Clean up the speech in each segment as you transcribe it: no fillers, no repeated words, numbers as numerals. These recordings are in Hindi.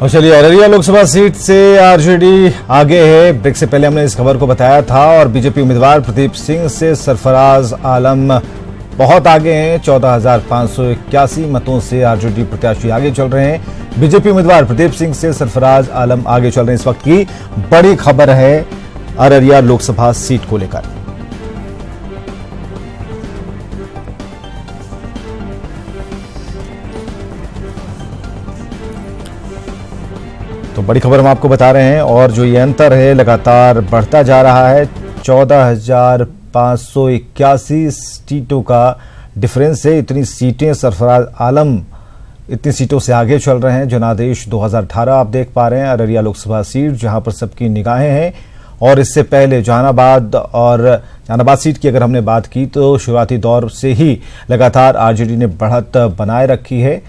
तो चलिए, अररिया लोकसभा सीट से आरजेडी आगे है। ब्रेक से पहले हमने इस खबर को बताया था और बीजेपी उम्मीदवार प्रदीप सिंह से सरफराज आलम बहुत आगे हैं। 14,581 मतों से आरजेडी प्रत्याशी आगे चल रहे हैं। बीजेपी उम्मीदवार प्रदीप सिंह से सरफराज आलम आगे चल रहे हैं। इस वक्त की बड़ी खबर है अररिया लोकसभा सीट को लेकर। तो बड़ी खबर हम आपको बता रहे हैं और जो ये अंतर है लगातार बढ़ता जा रहा है। 14,581 सीटों का डिफरेंस है। इतनी सीटें सरफराज आलम इतनी सीटों से आगे चल रहे हैं। जनादेश 2018 आप देख पा रहे हैं, अररिया लोकसभा सीट जहां पर सबकी निगाहें हैं। और इससे पहले जहानाबाद सीट की अगर हमने बात की तो शुरुआती दौर से ही लगातार आरजेडी ने बढ़त बनाए रखी है।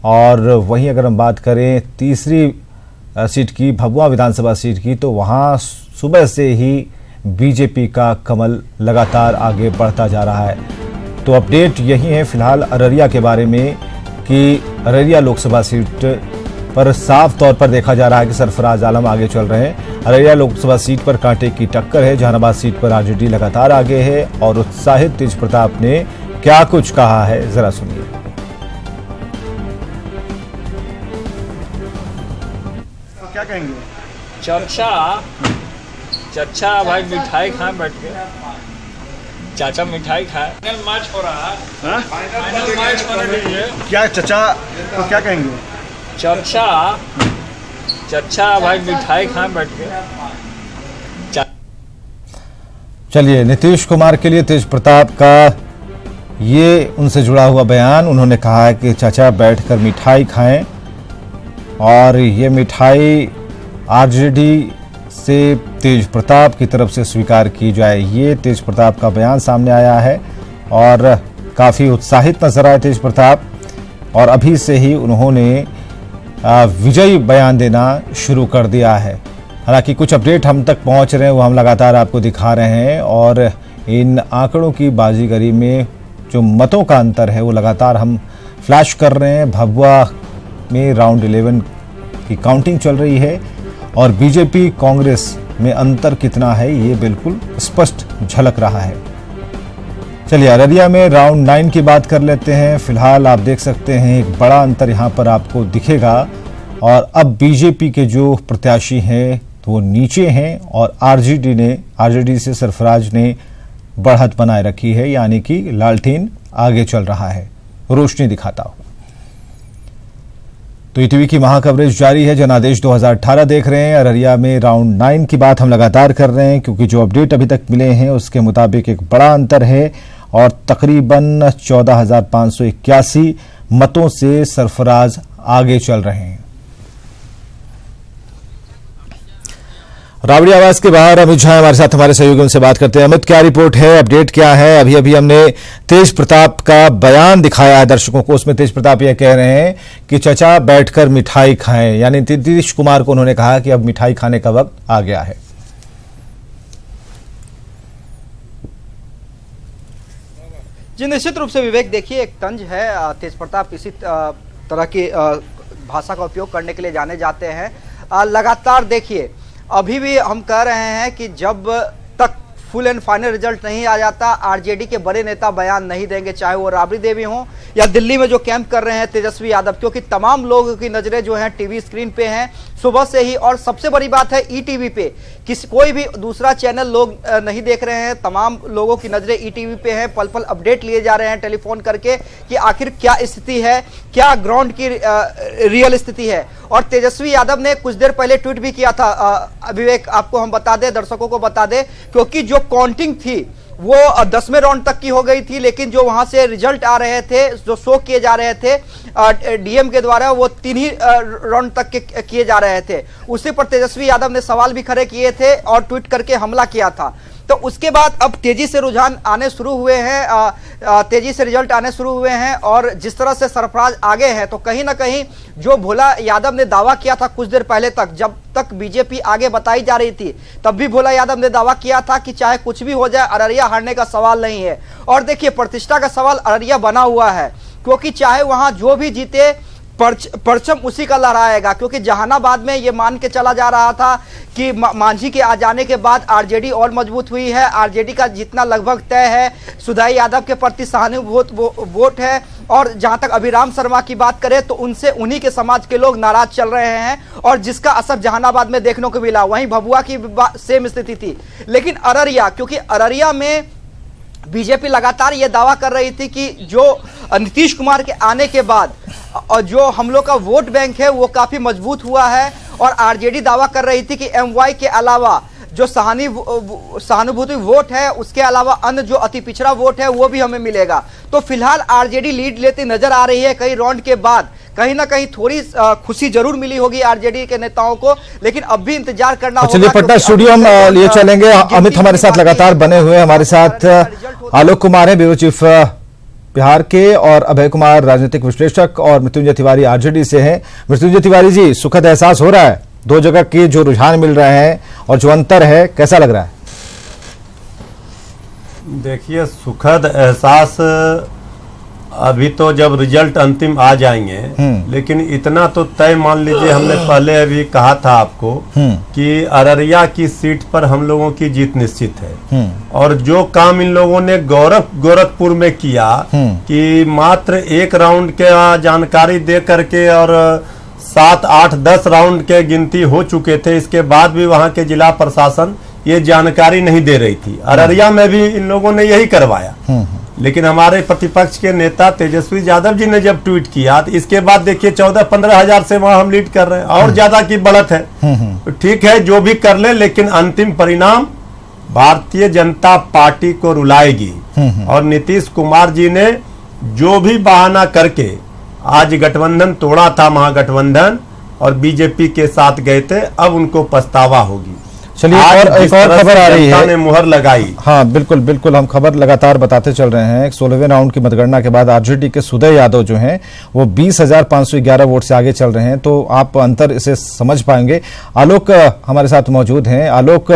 और वहीं अगर हम बात करें तीसरी सीट की, भभुआ विधानसभा सीट की, तो वहां सुबह से ही बीजेपी का कमल लगातार आगे बढ़ता जा रहा है। तो अपडेट यही है फिलहाल अररिया के बारे में कि अररिया लोकसभा सीट पर साफ तौर पर देखा जा रहा है कि सरफराज आलम आगे चल रहे हैं। अररिया लोकसभा सीट पर कांटे की टक्कर है। जहानाबाद सीट पर आरजेडी लगातार आगे है और उत्साहित तेज प्रताप ने क्या कुछ कहा है, जरा सुनिए। क्या कहेंगे? चर्चा भाई मिठाई खाए बैठ के। चाचा मिठाई खाए। फाइनल मैच हो रहा है। फाइनल मैच होने दीजिए। क्या चचा तो क्या कहेंगे? चर्चा भाई मिठाई खाए बैठ के। चलिए, नीतीश कुमार के लिए तेज प्रताप का ये उनसे जुड़ा हुआ बयान। उन्होंने कहा है कि चाचा बैठकर मिठाई खाएं और ये मिठाई आरजेडी से तेज प्रताप की तरफ से स्वीकार की जाए। ये तेज प्रताप का बयान सामने आया है और काफ़ी उत्साहित नजर आए तेज प्रताप। और अभी से ही उन्होंने विजयी बयान देना शुरू कर दिया है। हालांकि कुछ अपडेट हम तक पहुंच रहे हैं, वो हम लगातार आपको दिखा रहे हैं। और इन आंकड़ों की बाजीगरी में जो मतों का अंतर है वो लगातार हम फ्लैश कर रहे हैं। भभुआ में राउंड 11 की काउंटिंग चल रही है और बीजेपी कांग्रेस में अंतर कितना है ये बिल्कुल स्पष्ट झलक रहा है। चलिए, अररिया में राउंड 9 की बात कर लेते हैं। फिलहाल आप देख सकते हैं एक बड़ा अंतर यहां पर आपको दिखेगा। और अब बीजेपी के जो प्रत्याशी हैं तो वो नीचे हैं और आरजेडी से सरफराज ने बढ़त बनाए रखी है, यानी कि लालटेन आगे चल रहा है, रोशनी दिखाता हुआ। तो ईटीवी की महाकवरेज जारी है। जनादेश 2018 देख रहे हैं। अररिया में राउंड 9 की बात हम लगातार कर रहे हैं क्योंकि जो अपडेट अभी तक मिले हैं उसके मुताबिक एक बड़ा अंतर है और तकरीबन 14,581 मतों से सरफराज आगे चल रहे हैं। राबड़ी आवाज के बाहर अमित झा हमारे साथ, हमारे सहयोगी, उनसे बात करते हैं। अमित, क्या रिपोर्ट है, अपडेट क्या है? अभी हमने तेज प्रताप का बयान दिखाया है दर्शकों को। उसमें तेज प्रताप यह कह रहे हैं कि चचा बैठकर मिठाई खाएं, यानी नीतीश कुमार को उन्होंने कहा कि अब मिठाई खाने का वक्त आ गया है। जी, निश्चित रूप से विवेक, देखिए एक तंज है। तेज प्रताप इसी तरह की भाषा का उपयोग करने के लिए जाने जाते हैं। लगातार देखिए, अभी भी हम कह रहे हैं कि जब तक फुल एंड फाइनल रिजल्ट नहीं आ जाता, आरजेडी के बड़े नेता बयान नहीं देंगे, चाहे वो राबड़ी देवी हो या दिल्ली में जो कैंप कर रहे हैं तेजस्वी यादव, क्योंकि तमाम लोगों की नजरें जो हैं टीवी स्क्रीन पे हैं सुबह से ही। और सबसे बड़ी बात है, ईटीवी पे कोई भी दूसरा चैनल लोग नहीं देख रहे हैं। तमाम लोगों की नजरें ईटीवी पे हैं। पल पल अपडेट लिए जा रहे हैं टेलीफोन करके कि आखिर क्या स्थिति है, क्या ग्राउंड की रियल स्थिति है। और तेजस्वी यादव ने कुछ देर पहले ट्वीट भी किया था, विवेक आपको हम बता दें, दर्शकों को बता दें, क्योंकि जो काउंटिंग थी वो 10वें राउंड तक की हो गई थी, लेकिन जो वहां से रिजल्ट आ रहे थे, जो शो किए जा रहे थे डीएम के द्वारा, वो 3 ही राउंड तक के किए जा रहे थे। उसी पर तेजस्वी यादव ने सवाल भी खड़े किए थे और ट्वीट करके हमला किया था। तो उसके बाद अब तेजी से रुझान आने शुरू हुए हैं, तेजी से रिजल्ट आने शुरू हुए हैं। और जिस तरह से सरफराज आगे हैं, तो कहीं ना कहीं जो भोला यादव ने दावा किया था कुछ देर पहले तक, जब तक बीजेपी आगे बताई जा रही थी, तब भी भोला यादव ने दावा किया था कि चाहे कुछ भी हो जाए, अररिया हारने का सवाल नहीं है। और देखिए, प्रतिष्ठा का सवाल अररिया बना हुआ है, क्योंकि चाहे वहां जो भी जीते, परचम उसी का लहराएगा, क्योंकि जहानाबाद में ये मान के चला जा रहा था कि मांझी के आ जाने के बाद आरजेडी और मजबूत हुई है। आरजेडी का जितना लगभग तय है, सुधाई यादव के प्रति सहानुभूति वोट है। और जहां तक अभिराम शर्मा की बात करें तो उनसे उन्हीं के समाज के लोग नाराज चल रहे हैं और जिसका असर जहानाबाद में देखने को मिला। वहीं भभुआ की सेम स्थिति थी। लेकिन अररिया, क्योंकि अररिया में बीजेपी लगातार ये दावा कर रही थी कि जो नीतीश कुमार के आने के बाद जो हम लोग का वोट बैंक है वो काफी मजबूत हुआ है। और आरजेडी दावा कर रही थी कि एमवाई के अलावा जो सहानुभूति वोट है, उसके अलावा अन्य जो अति पिछड़ा वोट है वो भी हमें मिलेगा। तो फिलहाल आरजेडी लीड लेती नजर आ रही है। कई राउंड के बाद कहीं ना कहीं थोड़ी खुशी जरूर मिली होगी आरजेडी के नेताओं को, लेकिन अब भी इंतजार करना होगा। चलिए पटना स्टूडियो हम लिए चलेंगे। अमित हमारे साथ लगातार बने हुए, हमारे साथ आलोक कुमार है ब्यूरो चीफ बिहार के, और अभय कुमार राजनीतिक विश्लेषक, और मृत्युंजय तिवारी आरजेडी से हैं। मृत्युंजय तिवारी जी, सुखद एहसास हो रहा है, दो जगह के जो रुझान मिल रहे हैं और जो अंतर है, कैसा लग रहा है? देखिए, सुखद एहसास अभी तो जब रिजल्ट अंतिम आ जाएंगे, लेकिन इतना तो तय मान लीजिए, हमने पहले अभी कहा था आपको कि अररिया की सीट पर हम लोगों की जीत निश्चित है। और जो काम इन लोगों ने गोरखपुर में किया कि मात्र एक राउंड के जानकारी दे करके और 7, 8, 10 राउंड के गिनती हो चुके थे, इसके बाद भी वहां के जिला प्रशासन ये जानकारी नहीं दे रही थी। अररिया में भी इन लोगों ने यही करवाया। लेकिन हमारे प्रतिपक्ष के नेता तेजस्वी यादव जी ने जब ट्वीट किया तो इसके बाद देखिए 14-15 हजार से वहां हम लीड कर रहे हैं, और ज्यादा की बढ़त है। तो ठीक है, जो भी कर ले, लेकिन अंतिम परिणाम भारतीय जनता पार्टी को रुलाएगी। और नीतीश कुमार जी ने जो भी बहाना करके आज गठबंधन तोड़ा था, महागठबंधन, और बीजेपी के साथ गए थे, अब उनको पछतावा होगी। चलिए, और एक और खबर आ रही है, ने मुहर लगाई। हाँ बिल्कुल बिल्कुल, हम खबर लगातार बताते चल रहे हैं। 16वें राउंड की मतगणना के बाद आरजेडी के सुधय यादव जो हैं वो 20,511 वोट से आगे चल रहे हैं। तो आप अंतर इसे समझ पाएंगे। आलोक हमारे साथ मौजूद हैं। आलोक,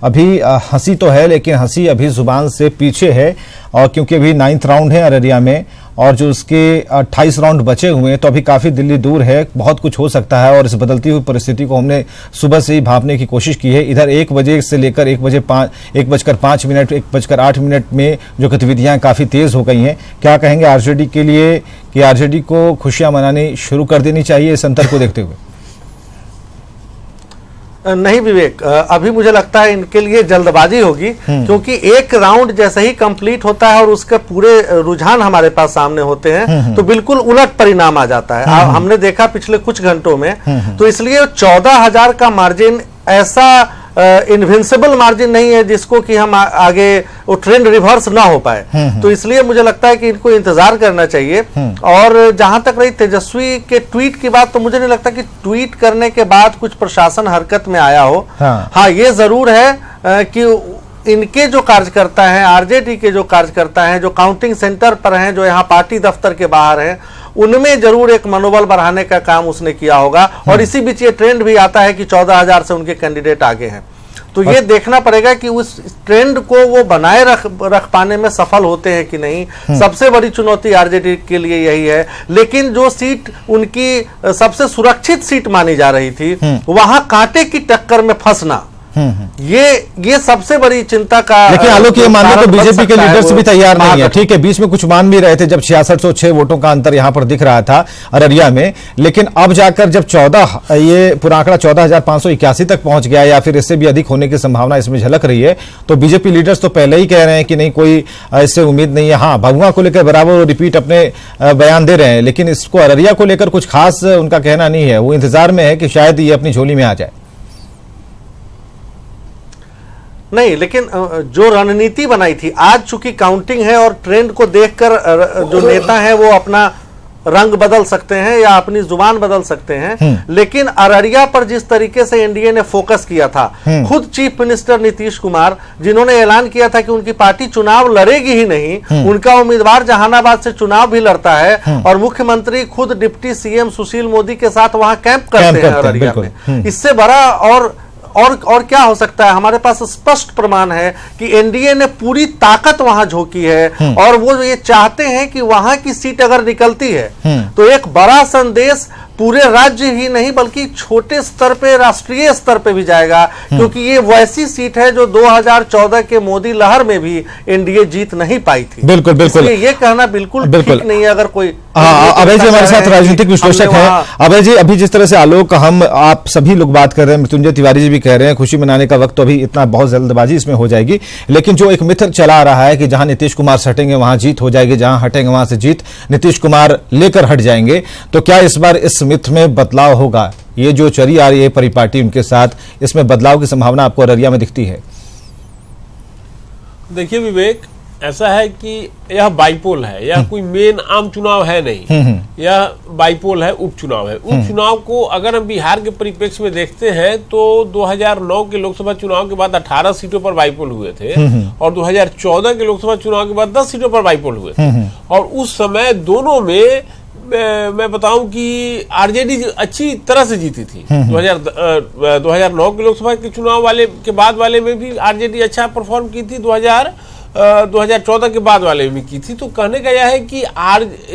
अभी हंसी तो है, लेकिन हंसी अभी जुबान से पीछे है, और क्योंकि अभी 9th राउंड है अररिया में, और जो उसके 28 राउंड बचे हुए हैं, तो अभी काफी दिल्ली दूर है, बहुत कुछ हो सकता है। और इस बदलती हुई परिस्थिति को हमने सुबह से ही भांपने की कोशिश की है। इधर 1 बजे से लेकर 1:05 मिनट 1:08 में जो गतिविधियां काफी तेज हो गई हैं, क्या कहेंगे आरजेडी के लिए कि आरजेडी को खुशियां मनानी शुरू कर देनी चाहिए इस अंतर को देखते हुए? नहीं विवेक, अभी मुझे लगता है इनके लिए जल्दबाजी होगी, क्योंकि एक राउंड जैसे ही कंप्लीट होता है और उसके पूरे रुझान हमारे पास सामने होते हैं तो बिल्कुल उलट परिणाम आ जाता है। हमने देखा पिछले कुछ घंटों में। तो इसलिए 14,000 का मार्जिन ऐसा इनविंसिबल मार्जिन नहीं है जिसको कि हम आगे वो ट्रेंड रिवर्स ना हो पाए। तो इसलिए मुझे लगता है कि इनको इंतजार करना चाहिए। और जहां तक रही तेजस्वी के ट्वीट की बात, तो मुझे नहीं लगता कि ट्वीट करने के बाद कुछ प्रशासन हरकत में आया हो। हाँ, ये जरूर है कि इनके जो कार्यकर्ता हैं, आरजेडी के जो कार्यकर्ता हैं, जो काउंटिंग सेंटर पर हैं, जो यहाँ पार्टी दफ्तर के बाहर हैं, उनमें जरूर एक मनोबल बढ़ाने का काम उसने किया होगा। और इसी बीच ये ट्रेंड भी आता है कि 14,000 से उनके कैंडिडेट आगे हैं। तो ये देखना पड़ेगा कि उस ट्रेंड को वो बनाए रख पाने में सफल होते हैं कि नहीं। सबसे बड़ी चुनौती आरजेडी के लिए यही है। लेकिन जो सीट उनकी सबसे सुरक्षित सीट मानी जा रही थी, वहां कांटे की टक्कर में फंसना, ये सबसे बड़ी चिंता का। लेकिन आलोक, ये मानने को बीजेपी के लीडर्स भी तैयार नहीं है। ठीक है, बीच में कुछ मान भी रहे थे जब 6606 वोटों का अंतर यहां पर दिख रहा था अररिया में, लेकिन अब जाकर जब 14, ये पूरा आंकड़ा 14,581 तक पहुंच गया, या फिर इससे भी अधिक होने की संभावना इसमें झलक रही है, तो बीजेपी लीडर्स तो पहले ही कह रहे हैं कि नहीं, कोई इससे उम्मीद नहीं है। हाँ, भभुआ को लेकर बराबर रिपीट अपने बयान दे रहे हैं, लेकिन इसको अररिया को लेकर कुछ खास उनका कहना नहीं है। वो इंतजार में है कि शायद ये अपनी झोली में आ जाए। नहीं, लेकिन जो रणनीति बनाई थी, आज चूंकि काउंटिंग है और ट्रेंड को देखकर जो नेता है वो अपना रंग बदल सकते हैं या अपनी जुबान बदल सकते हैं। लेकिन अररिया पर जिस तरीके से एनडीए ने फोकस किया था, खुद चीफ मिनिस्टर नीतीश कुमार, जिन्होंने ऐलान किया था कि उनकी पार्टी चुनाव लड़ेगी ही नहीं, उनका उम्मीदवार जहानाबाद से चुनाव भी लड़ता है, और मुख्यमंत्री खुद डिप्टी सीएम सुशील मोदी के साथ वहां कैंप करते हैं अररिया में। इससे बड़ा और और क्या हो सकता है? हमारे पास स्पष्ट प्रमाण है कि एनडीए ने पूरी ताकत वहां झोंकी है और वो ये चाहते हैं कि वहां की सीट अगर निकलती है तो एक बड़ा संदेश पूरे राज्य ही नहीं बल्कि छोटे स्तर पे, राष्ट्रीय स्तर पे भी जाएगा, क्योंकि ये वैसी सीट है जो 2014 के मोदी लहर में भी एनडीए जीत नहीं पाई थी। बिल्कुल बिल्कुल, ये कहना बिल्कुल ठीक नहीं है। अगर कोई अभय जी हमारे साथ राजनीतिक विश्लेषक हैं। अभय जी, अभी जिस तरह से आलोक, हम आप सभी लोग बात कर रहे हैं, मृत्युंजय तिवारी जी भी कह रहे हैं खुशी मनाने का वक्त तो अभी इतना बहुत जल्दबाजी इसमें हो जाएगी, लेकिन जो एक मिथ चला रहा है कि जहां नीतीश कुमार सटेंगे वहां जीत हो जाएगी, जहां हटेंगे वहां से जीत नीतीश कुमार लेकर हट जाएंगे, तो क्या इस बार इस मिथ में बदलाव होगा? ये जो चली आ रही है परिपाटी उनके साथ, इसमें बदलाव की संभावना आपको अररिया में दिखती है? देखिए विवेक, ऐसा है कि यह बाईपोल है, यह कोई मेन आम चुनाव है नहीं, यह बाईपोल है, उपचुनाव है। उपचुनाव को अगर हम बिहार के परिप्रेक्ष्य में देखते हैं तो 2009 के लोकसभा चुनाव के बाद 18 सीटों पर बाईपोल हुए थे और 2014 के लोकसभा चुनाव के बाद 10 सीटों पर बाईपोल हुए थे। और उस समय दोनों में मैं बताऊं कि आरजेडी अच्छी तरह से जीती थी। 2009 के लोकसभा के चुनाव वाले के बाद वाले में भी आरजेडी अच्छा परफॉर्म की थी, 2014 के बाद वाले में की थी। तो कहने का यह है कि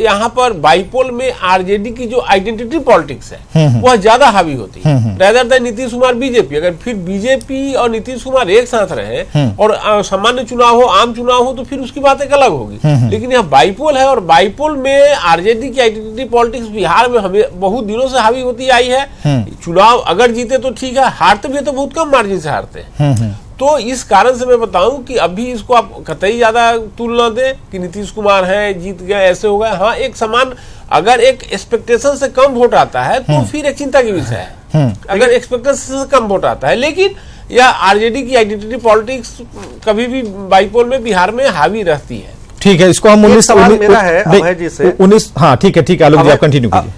यहाँ पर बाईपोल में आरजेडी की जो आइडेंटिटी पॉलिटिक्स है वह ज्यादा हावी होती है rather than Nitish Kumar BJP. अगर फिर बीजेपी और नीतीश कुमार एक साथ रहे और सामान्य चुनाव हो, आम चुनाव हो, तो फिर उसकी बात एक अलग होगी। लेकिन यह बाईपोल है और बाईपोल में आरजेडी की आइडेंटिटी पॉलिटिक्स बिहार में हमें बहुत दिनों से हावी होती आई है। चुनाव अगर जीते तो ठीक है, हारते भी तो बहुत कम मार्जिन से हारते हैं। तो इस कारण से मैं बताऊं कि अभी इसको आप कतई ज्यादा तुलना दें कि नीतीश कुमार है जीत गए ऐसे हो गए। हाँ, एक समान अगर एक एक्सपेक्टेशन से कम वोट आता है तो फिर एक चिंता की विषय है, अगर एक्सपेक्टेशन से कम वोट आता है। लेकिन यह आरजेडी की आइडेंटिटी पॉलिटिक्स कभी भी बाईपोल में बिहार में हावी रहती है। ठीक है, इसको हम 19 मेरा है अभय जी से 19। हाँ ठीक है आलोक जी, आप कंटिन्यू कीजिए।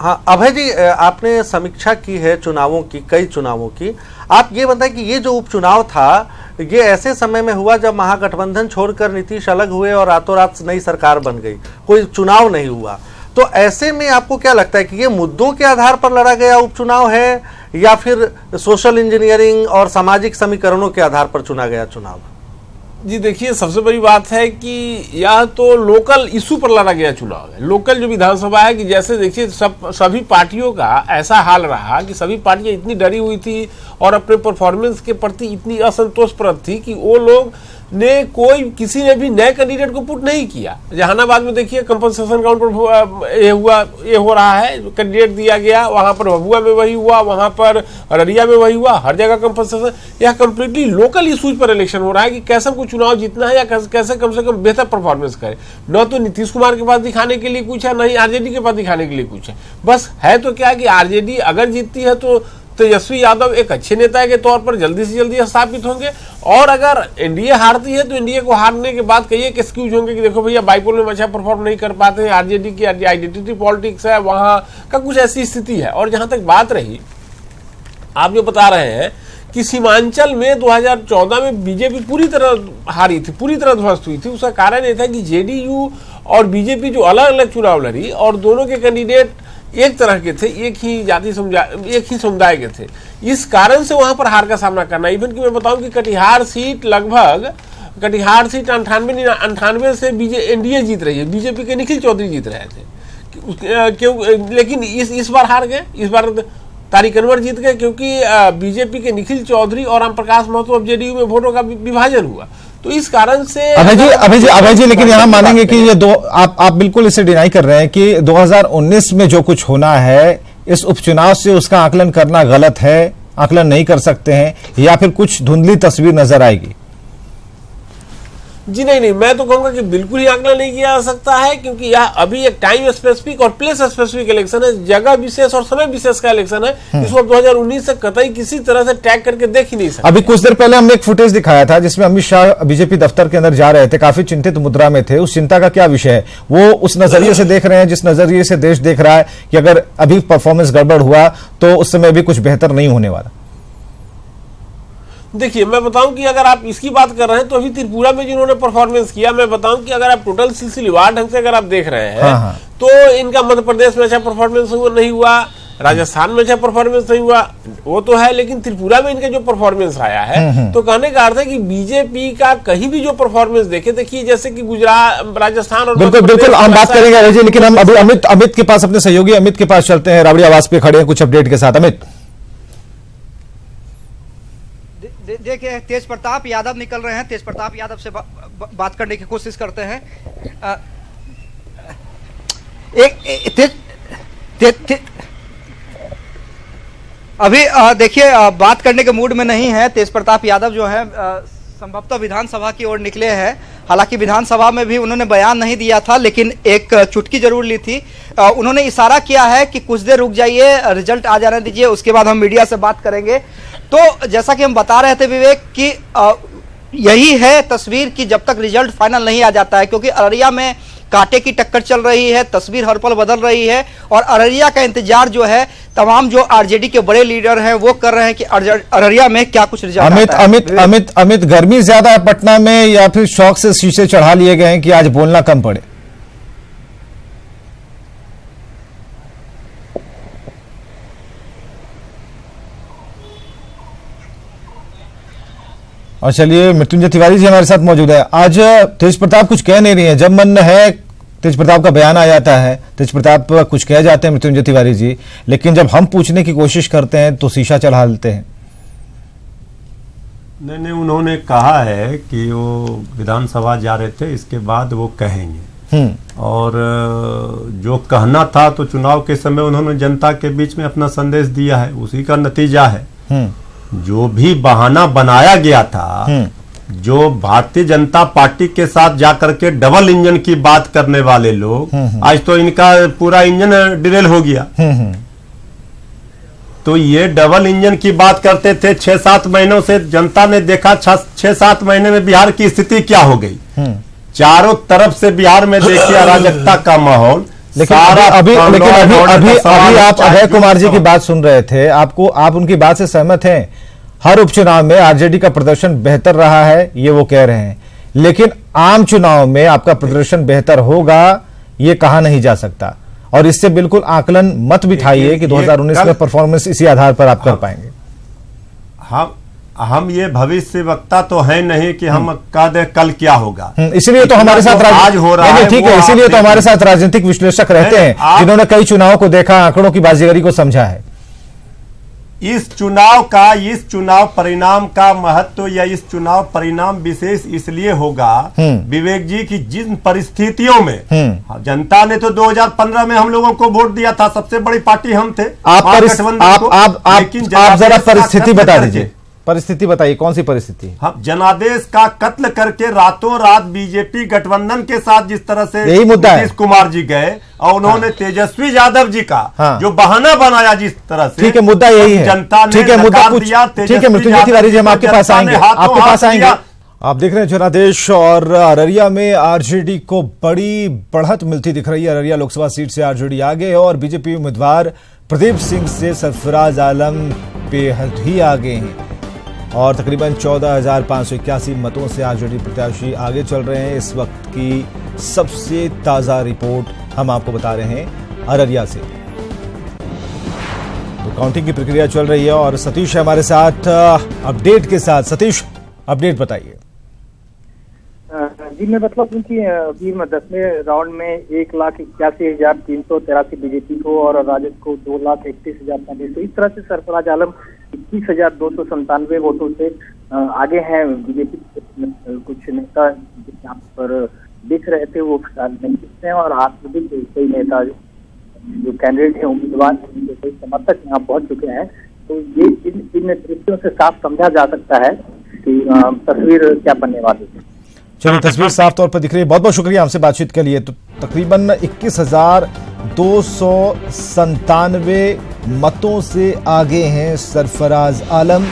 हाँ अभय जी, आपने समीक्षा की है चुनावों की, कई चुनावों की। आप ये बताएं कि ये जो उपचुनाव था ये ऐसे समय में हुआ जब महागठबंधन छोड़कर नीतीश अलग हुए और रातों रात नई सरकार बन गई, कोई चुनाव नहीं हुआ। तो ऐसे में आपको क्या लगता है कि ये मुद्दों के आधार पर लड़ा गया उपचुनाव है या फिर सोशल इंजीनियरिंग और सामाजिक समीकरणों के आधार पर चुना गया चुनाव? जी देखिए, सबसे बड़ी बात है कि यह तो लोकल इशू पर लड़ा गया चुनाव है। लोकल जो विधानसभा है कि जैसे देखिए सभी पार्टियों का ऐसा हाल रहा कि सभी पार्टियां इतनी डरी हुई थी और अपने परफॉर्मेंस के प्रति इतनी असंतोषप्रद थी कि वो लोग ने किसी ने भी नए कैंडिडेट को पुट नहीं किया। जहानाबाद में देखिए कंपनसेशन काउंट पर ये हो रहा है, कैंडिडेट दिया गया, वहां पर भभुआ में वही हुआ, वहां पर अररिया में वही हुआ, हर जगह कंपनसेशन। यह कंप्लीटली लोकल इशूज पर इलेक्शन हो रहा है कि कैसे हमको चुनाव जीतना है या कैसे कम से कम बेहतर परफॉर्मेंस करे। न तो नीतीश कुमार के पास दिखाने के लिए कुछ है, न ही आरजेडी के पास दिखाने के लिए कुछ है। बस है तो क्या कि आरजेडी अगर जीतती है तो तेजस्वी यादव एक अच्छे नेता के तौर पर जल्दी से जल्दी स्थापित होंगे, और अगर एनडीए हारती है तो एनडीए को हारने के बाद कई एक एक्सक्यूज होंगे कि देखो भैया बाईपोल में अच्छा परफॉर्म नहीं कर पाते हैं, आरजेडी की आइडेंटिटी पॉलिटिक्स है, वहां का कुछ ऐसी स्थिति है। और जहां तक बात रही, आप जो बता रहे हैं कि सीमांचल में 2014 में बीजेपी पूरी तरह हारी थी, पूरी तरह ध्वस्त हुई थी। उसका कारण यह था कि जेडीयू और बीजेपी जो अलग अलग चुनाव लड़ी और दोनों के कैंडिडेट एक तरह के थे, एक ही समुदाय के थे। इस कारण से वहां पर हार का सामना करना। इवन कि मैं बताऊं कि कटिहार सीट 98 से एनडीए जीत रही है, बीजेपी के निखिल चौधरी जीत रहे थे। क्यों? लेकिन इस बार हार गए, इस बार तारिक अनवर जीत गए क्योंकि बीजेपी के निखिल चौधरी और राम प्रकाश महतो अब जेडीयू में वोटों का विभाजन हुआ। तो इस कारण से अभय जी लेकिन यहाँ मानेंगे कि ये आप बिल्कुल इसे डिनाई कर रहे हैं कि 2019 में जो कुछ होना है इस उपचुनाव से उसका आकलन करना गलत है, आकलन नहीं कर सकते हैं, या फिर कुछ धुंधली तस्वीर नजर आएगी? जी नहीं, मैं तो कहूंगा कि बिल्कुल ही आकलन नहीं किया जा सकता है, क्योंकि यह अभी एक टाइम स्पेसिफिक और प्लेस स्पेसिफिक इलेक्शन है, जगह विशेष और समय विशेष का इलेक्शन है। इसको 2019 से कतई किसी तरह से टैग करके देख ही नहीं सकते। अभी कुछ देर पहले हमने एक फुटेज दिखाया था जिसमें अमित शाह बीजेपी दफ्तर के अंदर जा रहे थे, काफी चिंतित मुद्रा में थे। उस चिंता का क्या विषय है? वो उस नजरिए से देख रहे हैं जिस नजरिए से देश देख रहा है कि अगर अभी परफॉर्मेंस गड़बड़ हुआ तो उस समय भी कुछ बेहतर नहीं होने वाला। देखिए, मैं बताऊं कि अगर आप इसकी बात कर रहे हैं तो अभी त्रिपुरा में जिन्होंने परफॉर्मेंस किया, मैं बताऊं कि अगर आप टोटल सिलसिलेवार ढंग से अगर आप देख रहे हैं तो इनका मध्य प्रदेश में अच्छा परफॉर्मेंस नहीं हुआ, राजस्थान में अच्छा परफॉर्मेंस नहीं हुआ वो तो है, लेकिन त्रिपुरा में इनका जो परफॉर्मेंस आया है, तो कहने का अर्थ है कि बीजेपी का कहीं भी जो परफॉर्मेंस देखे, देखिए जैसे कि गुजरात, राजस्थान और बिल्कुल बिल्कुल हम बात करेंगे अजय जी, लेकिन हम अभी अमित के पास, अपने सहयोगी अमित के पास चलते हैं। राबड़ी आवाज पे खड़े हैं कुछ अपडेट के साथ। अमित, देखिए तेज प्रताप यादव निकल रहे हैं, तेज प्रताप यादव से बात करने की कोशिश करते हैं। अभी देखिए बात करने के मूड में नहीं है तेज प्रताप यादव, जो है संभवतः विधानसभा की ओर निकले हैं। हालांकि विधानसभा में भी उन्होंने बयान नहीं दिया था, लेकिन एक चुटकी जरूर ली थी। उन्होंने इशारा किया है कि कुछ देर रुक जाइए, रिजल्ट आ जाने दीजिए, उसके बाद हम मीडिया से बात करेंगे। तो जैसा कि हम बता रहे थे विवेक कि यही है तस्वीर कि जब तक रिजल्ट फाइनल नहीं आ जाता है, क्योंकि अररिया में कांटे की टक्कर चल रही है, तस्वीर हर पल बदल रही है, और अररिया का इंतजार जो है तमाम जो आरजेडी के बड़े लीडर हैं वो कर रहे हैं कि अररिया में क्या कुछ रिजल्ट आता है। अमित गर्मी ज्यादा है पटना में, या फिर शौक से शीशे चढ़ा लिए गए हैं कि आज बोलना कम पड़े? और चलिए मृत्युंजय तिवारी जी हमारे साथ मौजूद है। आज तेज प्रताप कुछ कह नहीं रही है, जब मन है तेज प्रताप का बयान आ जाता है, तेज प्रताप कुछ कह जाते हैं मृत्युंजय तिवारी जी, लेकिन जब हम पूछने की कोशिश करते हैं तो शीशा चढ़ा लेते हैं। नहीं, उन्होंने कहा है कि वो विधानसभा जा रहे थे, इसके बाद वो कहेंगे, और जो कहना था तो चुनाव के समय उन्होंने जनता के बीच में अपना संदेश दिया है, उसी का नतीजा है। जो भी बहाना बनाया गया था, जो भारतीय जनता पार्टी के साथ जाकर के डबल इंजन की बात करने वाले लोग, आज तो इनका पूरा इंजन डिरेल हो गया। तो ये डबल इंजन की बात करते थे 6-7 महीनों से, जनता ने देखा 6-7 महीने में बिहार की स्थिति क्या हो गई। चारों तरफ से बिहार में देखिए अराजकता का माहौल। लेकिन अभी आप अभय कुमार जी की बात सुन रहे थे, आप उनकी बात से सहमत हैं? हर उपचुनाव में आरजेडी का प्रदर्शन बेहतर रहा है, ये वो कह रहे हैं, लेकिन आम चुनाव में आपका प्रदर्शन बेहतर होगा ये कहा नहीं जा सकता, और इससे बिल्कुल आकलन मत बिठाइए कि 2019 में परफॉर्मेंस इसी आधार पर आप कर पाएंगे। हम ये भविष्य वक्ता तो है नहीं कि हम कह दे कल क्या होगा, इसीलिए तो हमारे साथ आज हो रहा है, ठीक है, इसीलिए तो हमारे साथ राजनीतिक विश्लेषक रहते हैं जिन्होंने कई चुनावों को देखा, आंकड़ों की बाजीगरी को समझा है। इस चुनाव परिणाम का महत्व या इस चुनाव परिणाम विशेष इसलिए होगा विवेक जी की जिन परिस्थितियों में जनता ने तो 2015 में हम लोगों को वोट दिया था, सबसे बड़ी पार्टी हम थे। आप जरा परिस्थिति बता दीजिए, परिस्थिति बताइए, कौन सी परिस्थिति? हम जनादेश का कत्ल करके रातों रात बीजेपी गठबंधन के साथ जिस तरह से यही मुद्दा है। नीतीश कुमार जी गए और उन्होंने तेजस्वी यादव जी का जो बहाना बनाया जिस तरह से, ठीक है, मुद्दा यही है, जनता ने ठीक है, मुद्दा दिया। ठीक है मृत्युंजय तिवारी जी, हम आपके पास आएंगे, आपके पास आएंगे। आप देख रहे हैं जनादेश, और अररिया में आरजेडी को बड़ी बढ़त मिलती दिख रही है। अररिया लोकसभा सीट से आरजेडी आगे है और बीजेपी उम्मीदवार प्रदीप सिंह से सरफराज आलम बेहद ही आगे हैं, और तकरीबन 14,581 मतों से आरजेडी प्रत्याशी आगे चल रहे हैं। इस वक्त की सबसे ताजा रिपोर्ट हम आपको बता रहे हैं अररिया से। तो काउंटिंग की प्रक्रिया चल रही है और सतीश है हमारे साथ अपडेट के साथ। सतीश, अपडेट बताइए। जी, मैं मतलब कि अभी 10वें राउंड में 1,81,383 बीजेपी को और राजद को 2,31,35। तो इस तरह से सरफराज आलम 21,297 वोटों से आगे हैं। बीजेपी कुछ नेता यहाँ पर दिख रहे थे वो नहीं दिखते हैं, और आज भी कई नेता जो कैंडिडेट है, उम्मीदवार, कई समर्थक यहाँ पहुंच चुके हैं। तो ये इन दृश्यों से साफ समझा जा सकता है कि तस्वीर क्या बनने वाली है। चलिए, तस्वीर साफ तौर पर दिख रही है। बहुत बहुत शुक्रिया हमसे बातचीत के लिए। तो तकरीबन 21,297 मतों से आगे हैं सरफराज आलम,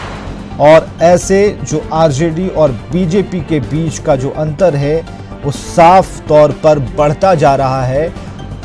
और ऐसे जो आरजेडी और बीजेपी के बीच का जो अंतर है वो साफ तौर पर बढ़ता जा रहा है।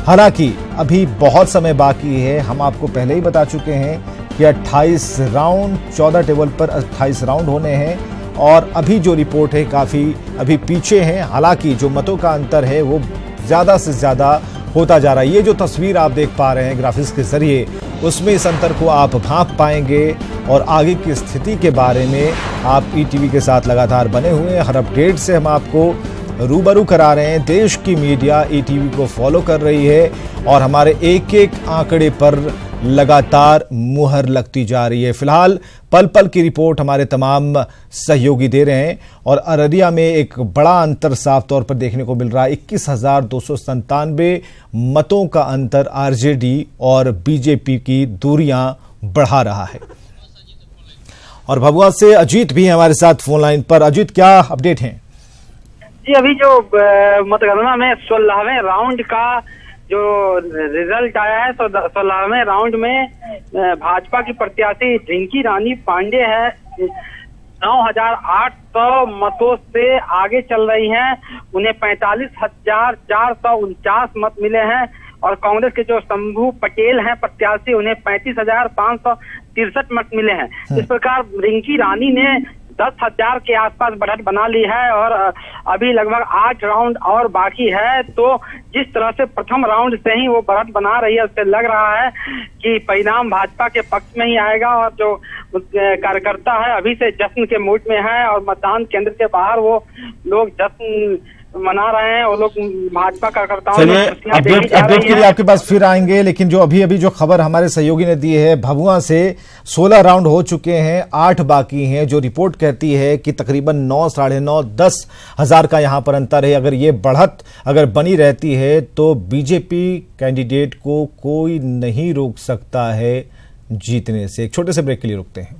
हालांकि अभी बहुत समय बाकी है, हम आपको पहले ही बता चुके हैं कि 28 राउंड, 14 टेबल पर 28 राउंड होने हैं, और अभी जो रिपोर्ट है काफ़ी अभी पीछे हैं। हालांकि जो मतों का अंतर है वो ज़्यादा से ज़्यादा होता जा रहा है। ये जो तस्वीर आप देख पा रहे हैं ग्राफिक्स के जरिए, उसमें इस अंतर को आप भांप पाएंगे और आगे की स्थिति के बारे में आप ईटीवी के साथ लगातार बने हुए हैं। हर अपडेट से हम आपको रूबरू करा रहे हैं। देश की मीडिया ईटीवी को फॉलो कर रही है और हमारे एक एक आंकड़े पर लगातार मुहर लगती जा रही है। फिलहाल पल पल की रिपोर्ट हमारे तमाम सहयोगी दे रहे हैं और अररिया में एक बड़ा अंतर साफ तौर पर देखने को मिल रहा है। 21,297 मतों का अंतर आरजेडी और बीजेपी की दूरियां बढ़ा रहा है। और भभुआ से अजीत भी हैं हमारे साथ फोन लाइन पर। अजीत, क्या अपडेट हैं? जी, अभी जो मतगणना में 16वें राउंड का जो रिजल्ट आया है, 16वें राउंड में भाजपा की प्रत्याशी रिंकी रानी पांडे है 9,800 मतों से आगे चल रही हैं। उन्हें 45,449 मत मिले हैं और कांग्रेस के जो शंभू पटेल हैं प्रत्याशी, उन्हें 35,563 मत मिले हैं। इस प्रकार रिंकी रानी ने 10,000 के आसपास बढ़त बना ली है और अभी लगभग 8 राउंड और बाकी है। तो जिस तरह से प्रथम राउंड से ही वो बढ़त बना रही है, उससे लग रहा है कि परिणाम भाजपा के पक्ष में ही आएगा और जो कार्यकर्ता है अभी से जश्न के मूड में है और मतदान केंद्र के बाहर वो लोग जश्न मना रहे हैं। वो लोग भाजपा कार्यकर्ताओं अपडेट के लिए आपके पास फिर आएंगे, लेकिन जो अभी जो खबर हमारे सहयोगी ने दी है, भभुआ से 16 राउंड हो चुके हैं, 8 बाकी हैं। जो रिपोर्ट कहती है कि तकरीबन 9, 9.5, 10 हजार का यहां पर अंतर है। अगर ये बढ़त अगर बनी रहती है तो बीजेपी कैंडिडेट को कोई नहीं रोक सकता है जीतने से। एक छोटे से ब्रेक के लिए रुकते हैं।